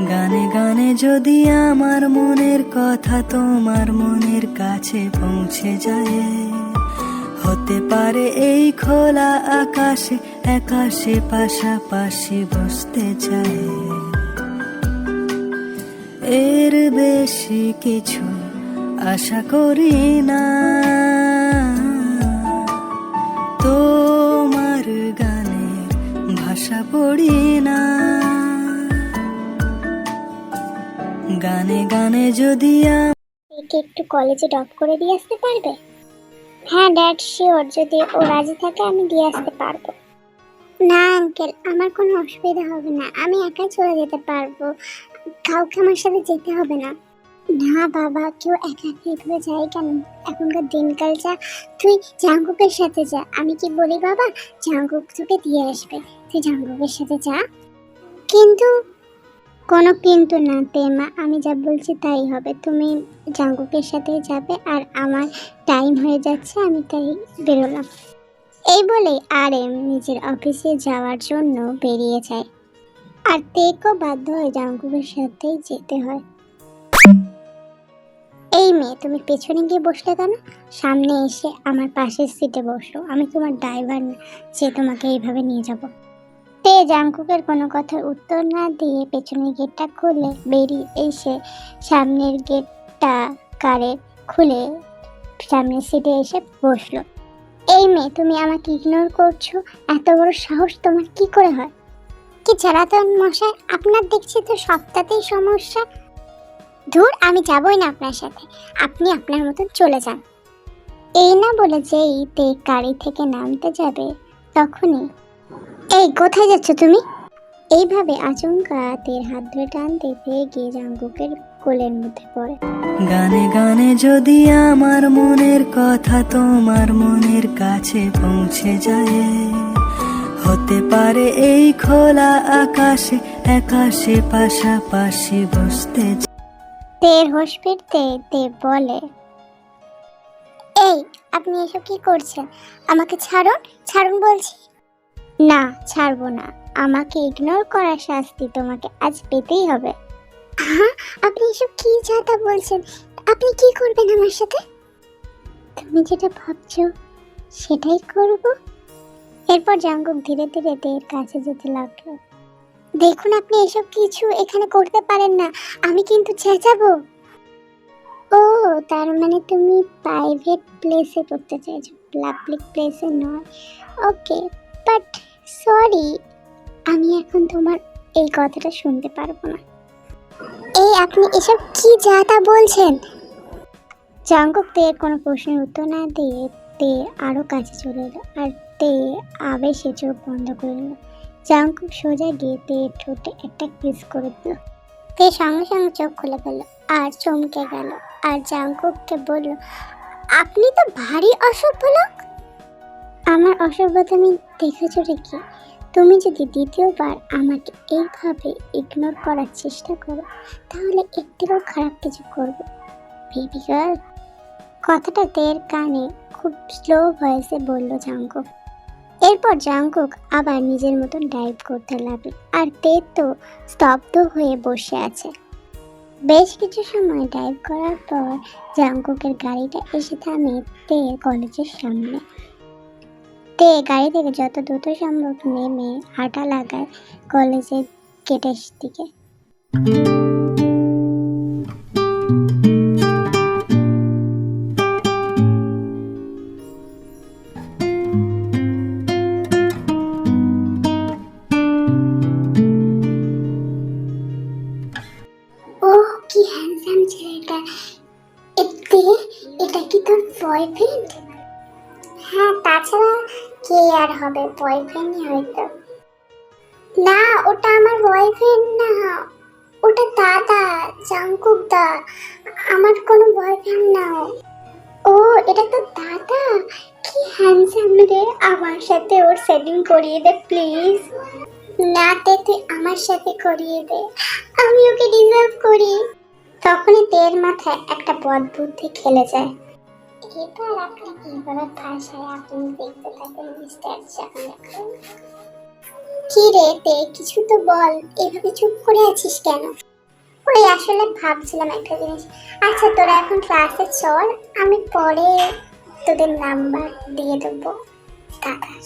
গানে গানে যদি আমার মনের কথা তোমার মনের কাছে পৌঁছে যায়, হতে পারে এই খোলা আকাশে আকাশে পাশাপাশি বসতে চায়। এর বেশি কিছু আশা করি না, তোমার গানের ভাষা পড়ি না। গানে গানে যদি একে একটু কলেজে ড্রপ করে দিয়ে আসতে পারবে? হ্যাঁ ড্যাড, শিওর, যদি ও রাজি থাকে আমি দিয়ে আসতে পারবো। না আঙ্কেল, আমার কোনো অসুবিধা হবে না, আমি একাই চলে যেতে পারবো, কাউকে আমার সাথে যেতে হবে না। না বাবা, কেউ একা একা এভাবে যায় কেন? এখনকার দিনকাল যা, তুই জাঙ্কুকের সাথে যা। আমি কি বলি বাবা, জাঙ্কুক তোকে দিয়ে আসবে, তুই জাঙ্কুকের সাথে যা। কিন্তু কোনো কিন্তু না তেমা, আমি যা বলছি তাই হবে। তুমি জাঙ্কুকের সাথে যাবে আর আমার টাইম হয়ে যাচ্ছে, আমি তাই বেরোলাম। এই বলে আর এম নিজের অফিসে যাওয়ার জন্য বেরিয়ে যায়, আর তেকও বাধ্য হয়ে জাঙ্কুকের সাথেই যেতে হয়। এই মেয়ে, তুমি পেছনে গিয়ে বসলে কেন? সামনে এসে আমার পাশের সিটে বসো, আমি তোমার ড্রাইভার না যে তোমাকে এইভাবে নিয়ে যাব। তে জাঙ্কুকের কোনো কথার উত্তর না দিয়ে পেছনের গেটটা খুলে বেরিয়ে এসে সামনের গেটটা কারে খুলে সামনের সিটে এসে বসলো। এই মেয়ে, তুমি আমাকে ইগনোর করছো, এত বড় সাহস তোমার কি করে হয়? কি জ্বালাতন মশাই, আপনার দেখছি তো সবটাতেই সমস্যা। ধুর, আমি যাবই না আপনার সাথে, আপনি আপনার মতন চলে যান। এই না বলে যেই তে গাড়ি থেকে নামতে যাবে তখনই, এই কোথায় যাচ্ছ তুমি? এইভাবে আচমকা তের হাত ধরে টানতে পেয়ে গিয়ে জাঙ্কুকের কোলের মধ্যে পড়ে। গানে গানে যদি আমার মনের কথা তোমার মনের কাছে পৌঁছে যায়, হতে পারে এই খোলা আকাশে আকাশে পাশাপাশি বসতে। তের হোশ ফিরতে তে বলে, এই আপনি এসব কি করছেন? আমাকে ছাড়ুন, ছাড়ুন বলছি। না, ছাড়বো না, আমাকে ইগনোর করার শাস্তি তোমাকে আজ পেতেই হবে। হ্যাঁ, আপনি এসব কি যাতা বলছেন? আপনি কি করবেন আমার সাথে? তুমি যেটা ভাবছো সেটাই করব। এরপর জাঙ্কুক ধীরে ধীরে তের কাছে যেতে লাগলো। দেখুন, আপনি এসব কিছু এখানে করতে পারেন না, আমি কিন্তু চেঁচাবো। ও, তার মানে তুমি প্রাইভেট প্লেসে করতে চাইছো, পাবলিক প্লেসে নয়। ওকে, বাট সরি, আমি এখন তোমার এই কথাটা শুনতে পারবো না। এই আপনি এসব কি যাতা বলছেন? জাঙ্কুক তের কোনো প্রশ্নের উত্তর না দিয়ে তে আরো কাছে চলে এলো, আর তে আবেশে চোখ বন্ধ করে নিল। জাঙ্কুক সোজা গিয়ে তের ঠোঁটে একটা কিস করে দিল। তে সঙ্গে সঙ্গে চোখ খুলে ফেলল আর চমকে গেল, আর জাঙ্কুককে বলল, আপনি তো ভারী অসভ্য লোক। আমার অসভ্যতা আমি দেখেছো কি? তুমি যদি দ্বিতীয়বার আমাকে এইভাবে ইগনোর করার চেষ্টা করো তাহলে একটিরও খারাপ কিছু করবো, বেবি গার্ল। কথাটা তের কানে খুব স্লো ভয়েসে বলল জাঙ্কুক। এরপর জাঙ্কুক আবার নিজের মতন ডাইভ করতে লাগলো, আর তে তো স্তব্ধ হয়ে বসে আছে। বেশ কিছু সময় ডাইভ করার পর জাঙ্কুকের গাড়িটা এসে থামে তে কলেজের সামনে। তে গাড়ি থেকে যত দ্রুত সম্ভব নেমে হাঁটা লাগায় কলেজের গেটের দিকে। ওহ, কি হ্যান্ডসাম ছেলেটা। এটা কি তোর বয়ফ্রেন্ড? হ্যাঁ, তাছাড়া কে আর হবে, বয়ফ্রেন্ডই হয়তো। না, ওটা আমার বয়ফ্রেন্ড না, ওটা দাদা, জাঙ্কুক দা, আমার কোনো বয়ফ্রেন্ড না। ও, এটা তো দাদা, কি হ্যান্ডসাম রে। আমার সাথে ওর সেটিং করিয়ে দে প্লিজ। না তে, তুই আমার সাথে করিয়ে দে, আমি ওকে ডিজার্ভ করি। তখনই তের মাথায় একটা বদ বুদ্ধি খেলে যায়। এবার আপনাকে কিভাবে ভাষায় আপনি দেখতে থাকেন মিস্টার জাঙ্কুক। কি রে তে, কিছু তো বল, এভাবে চুপ করে আছিস কেন? ওই আসলে ভাবছিলাম একটা জিনিস। আচ্ছা তোরা এখন ক্লাসে চল, আমি পরে তোদের নাম্বার দিয়ে দেবো কাকার।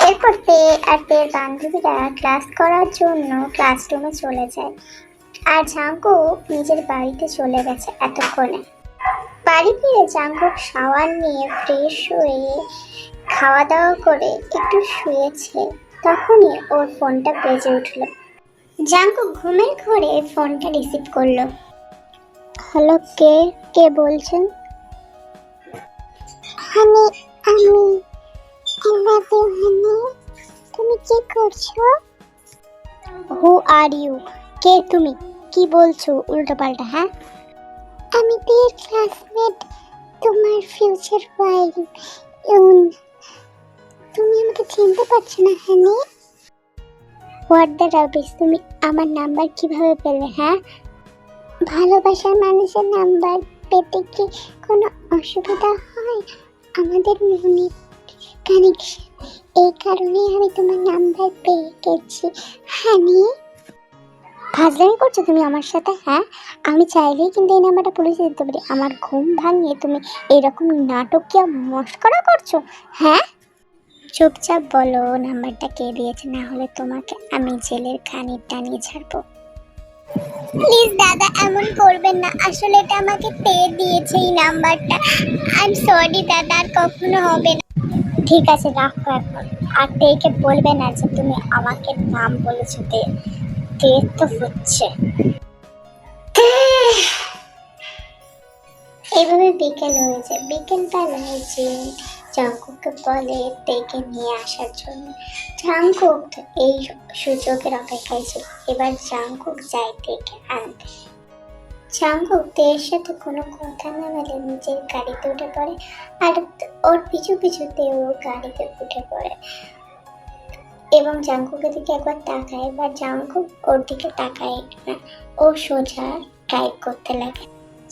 এরপর তে আর তের বান্ধবীরা ক্লাস করার জন্য ক্লাসরুমে চলে যায়, আর জাঙ্কুক নিজের বাড়িতে চলে গেছে এতক্ষণে। বাড়ি ফিরে জাঙ্কুক শাওয়ার নিয়ে ফ্রেশ হয়ে খাওয়া দাওয়া করে একটু শুয়েছে, তখনই ওর ফোনটা বেজে উঠলো। জাঙ্কুক ঘুমের ঘোরে ফোনটা রিসিভ করলো। হ্যালো, কে কে বলছেন? হানি, আমি হানি, তুমি কি করছো? হু আর ইউ? কে তুমি? কি বলছো উল্টোপাল্টা? হ্যাঁ, আমি তোর ক্লাসমেট, তোমার ফিউচার ওয়াইফ। তুমি আমাকে চিনতে পারছো না হানি? হোয়াট দ্য রাবিশ, তুমি আমার নাম্বার কিভাবে পেলে? হ্যাঁ, ভালোবাসার মানুষের নাম্বার পেতে কি কোনো অসুবিধা হয়? আমাদের মনে কানেকশন, এই কারণে আমি তোমার নাম্বার পেয়ে গেছি হানি। ফাজলামি করছো তুমি আমার সাথে? হ্যাঁ, আমি চাইলেই কিন্তু এই নাম্বারটা পুলিশে দিতে পারি। আমার ঘুম ভাঙিয়ে তুমি এরকম নাটকীয় মস্করা করছো? হ্যাঁ, চুপচাপ বলো নাম্বারটা কে দিয়েছে, না হলে তোমাকে আমি জেলের খানির টানিয়ে ছাড়বো। প্লিজ দাদা, এমন করবেন না, আসলে এটা আমাকে তে দিয়েছে এই নাম্বারটা। আই এম সরি দাদা, আর কখনো হবে না। ঠিক আছে, রাখো এখন। আর তেকে বলবে না যে তুমি আমাকে নাম বলেছো। তে তো হচ্ছে। এইভাবে বিকেল হয়ে যায়। বিকেলবেলায় যে জাঙ্কুককে বলে তেকে নিয়ে আসার জন্য। জাঙ্কুক এই সুযোগের অপেক্ষায় ছিল। এবার জাঙ্কুক যায় তেকে আনতে। জাঙ্কুক তের সাথে কোনো কথা না বলে নিজের গাড়িতে উঠে পড়ে, আর ওর পিছু পিছুতে ও গাড়িতে উঠে পড়ে এবং জাঙ্কুকের দিকে একবার তাকায়। এবার জাঙ্কুক ওর দিকে তাকায় না, ও সোজা ড্রাইভ করতে লাগে।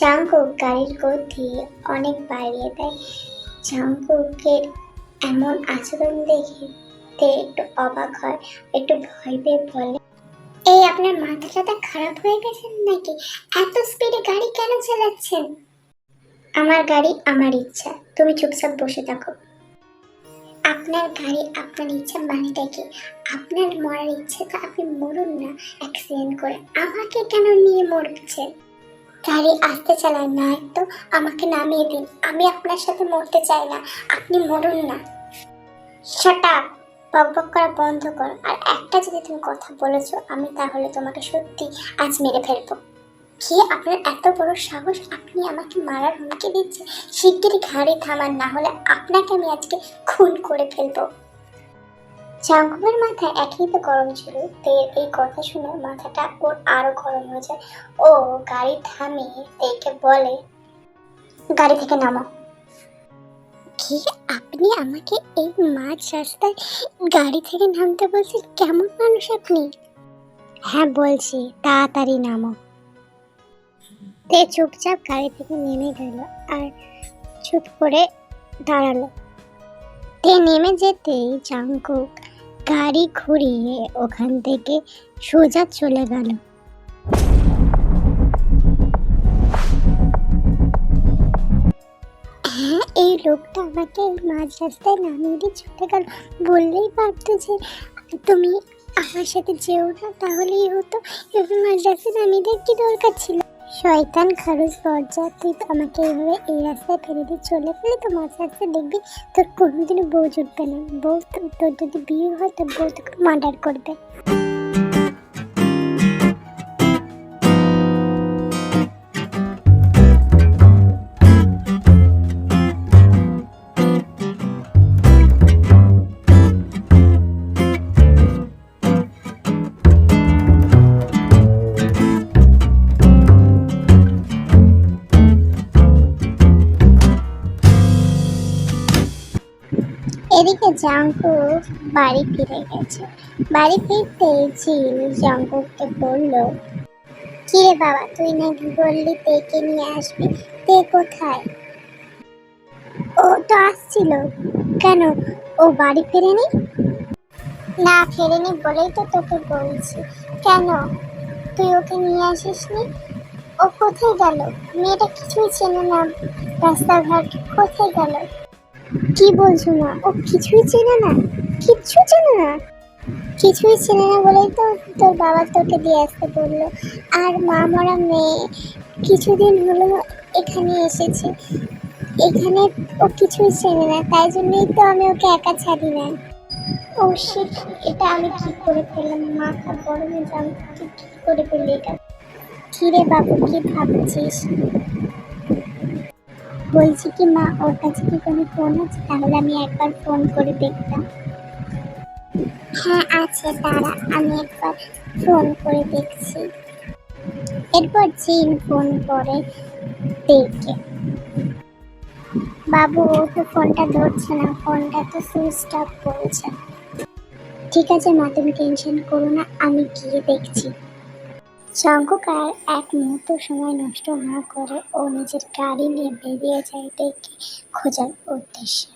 জাঙ্কুক গাড়ির গতি অনেক বাড়িয়ে দেয়। জাঙ্কুকের এমন আচরণ দেখে তে একটু অবাক হয়, একটু ভয় পেয়ে বলে, এই আপনার মাথাটা খারাপ হয়ে গেছে নাকি? এত স্পিডে গাড়ি কেন চালাচ্ছেন? আমার গাড়ি আমার ইচ্ছা, তুমি চুপচাপ বসে থাকো। আপনার গাড়ি আপনার ইচ্ছা মানেটা কি? আপনার মরার ইচ্ছে তো আপনি মরুন না অ্যাক্সিডেন্ট করে, আমাকে কেন নিয়ে মরছেন? গাড়ি আস্তে চালান না, তো আমাকে নামিয়ে দিন, আমি আপনার সাথে মরতে চাই না, আপনি মরুন না। শাট আপ, বকবক করা বন্ধ কর। আর একটা যদি তুমি কথা বলেছো আমি, তাহলে তোমাকে সত্যি আজ মেরে ফেলবো। কি আপনার এত বড় সাহস, আপনি আমাকে মারার হুমকি দিচ্ছেন? শিগগিরই গাড়ি থামান, না হলে আপনাকে আমি আজকে খুন করে ফেলবো। জাঙ্কুকের মাথায় একই তো গরম ছিল, তের এই কথা শুনে মাথাটা ওর আরো গরম হয়ে যায়। ও গাড়ি থামিয়ে তেকে বলে, গাড়ি থেকে নামো। কি, আপনি আমাকে এই মাঝ রাস্তায় গাড়ি থেকে নামতে বলছেন? কেমন মানুষ আপনি? হ্যাঁ বলছি, তাড়াতাড়ি নামো। তে চুপচাপ গাড়ি থেকে নেমে গেল আর চুপ করে দাঁড়ালো। তে নেমে যেতেই জাঙ্কুক গাড়ি ঘুরিয়ে ওখান থেকে সোজা চলে গেল। হ্যাঁ, এই লোকটা আমাকে এই মাঝ রাস্তায় নামিয়ে দিয়ে চলে গেল। বললেই পারতো যে তুমি আমার সাথে যেও না, তাহলেই হতো। এভাবে মাঝ রাস্তায় নামিয়ে দেওয়ার কি দরকার ছিল? শয়তান খারুজ বজ্জা, তুই তো আমাকে এইভাবে এই রাস্তায় ফেলে দিয়ে চলে গেলে তো মাঝ রাস্তায় দেখবি তোর কোনোদিনও বউ জুটবে না। বউ তোর যদি বিয়ে হয় তোর বউ তোকে মার্ডার করবে। এদিকে জাঙ্কুক বাড়ি ফিরে গেছে। বাড়ি ফিরতে ঝিল জাঙ্কুককে বলল, কি রে বাবা, তুই নাকি বললি তেকে নিয়ে আসবি, তে কোথায়? ও তো আসছিল। কেন, ও বাড়ি ফেরেনি? না ফেরেনি বলেই তো তোকে বলছি। কেন? তুই ওকে নিয়ে আসিসনি? ও কোথায় গেল? মেয়েটা কিছুই চেনে না, রাস্তাঘাট কোথায় গেল? কি বলছো মা? ও কিছুই চেনে না? কিচ্ছু চেনে না? কিছুই চেনে না বলেই তো তোর বাবা তোকে দিয়ে আসতে বললো। আর মা মরা মেয়ে কিছুদিন হলো এখানে এসেছে, এখানে ও কিছুই চেনে না, তাই জন্যই তো আমি ওকে একা ছাড়ি না। ও শিট, এটা আমি কি করে ফেললাম? মাথা গরমে জাম, তুই কি করে ফেললি এটা? কি রে বাবু, কি ভাবছিস? বলছি কি মা, ওর কাছে কি কোনো ফোন আছে? তাহলে আমি একবার ফোন করে দেখতাম। হ্যাঁ আছে, দাঁড়া আমি একবার ফোন করে দেখছি। এরপর জিন ফোন করে দেখে, বাবু ও তো ফোনটা ধরছে না, ফোনটা তো সুইচ অফ করেছে। ঠিক আছে মা, তুমি টেনশন করো না, আমি গিয়ে দেখছি। শঙ্কুক আর এক মুহূর্ত সময় নষ্ট না করে ও নিজের গাড়ি নিয়ে বেরিয়ে যায় দেখে খোঁজার উদ্দেশ্যে।